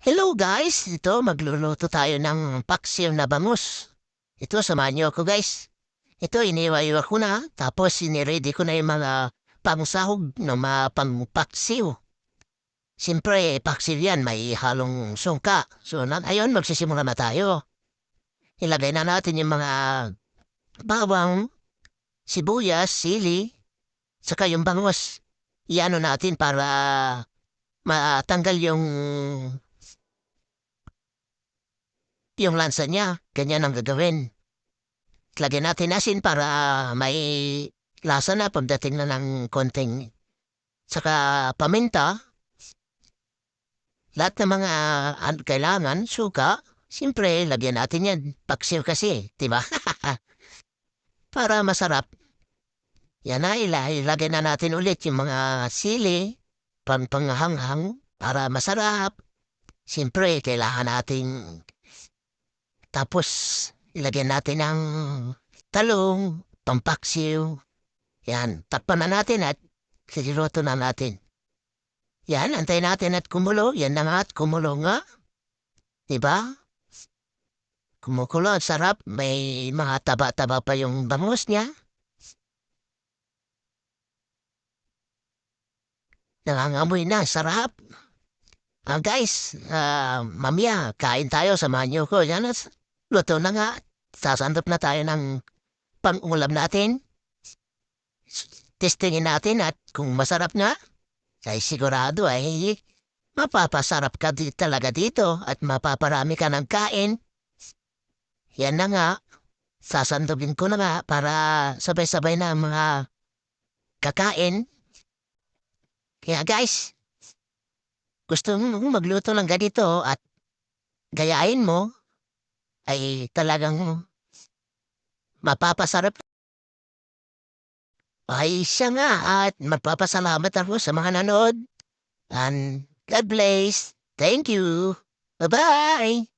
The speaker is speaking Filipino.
Hello guys! Ito magluluto tayo ng paksiw na bangus. Ito samahan niyo ako guys. Ito iniwa-iwa ko na tapos iniready ko na yung mga pangsahog ng mga pangpaksiw. Siyempre, paksiw yan may halong sungka. So ayun, magsisimula na tayo. Ilagay na natin yung mga bawang, sibuyas, sili, saka yung bangus. Iano natin para matanggal yung lansa niya. Ganyan ang gagawin. Lagyan natin asin para may lasa na pagdating na ng konting saka paminta. Lahat ng mga kailangan, suka, siyempre lagyan natin yan. Paksiw kasi, di ba? Para masarap. Yan na, ilagay na natin ulit yung mga sili, panghanghang para masarap. Siyempre, kailangan nating tapos ilagyan natin ng talong, pampaksiw. Yan, takpan na natin at siliroto na natin. Yan, antayin natin at kumulo. Yan na nga at kumulo nga. Diba? Kumukulo, ang sarap. May mga taba-taba pa yung bangus niya. Nangangamoy na, sarap. Guys, mamaya, kain tayo, samahan niyo ko. Yan, luto na nga. Sasandok na tayo ng pang-ulam natin. Testingin natin at kung masarap nga, ay sigurado ay mapapasarap ka talaga dito at mapaparami ka ng kain. Yan na nga, sasandugin ko na nga para sabay-sabay na mga kakain. Kaya guys, gusto mong magluto ng ganito at gayahin mo, ay talagang mapapasarap. Ay siya nga at magpapasalamat ako sa mga nanood. And God bless. Thank you. Bye-bye.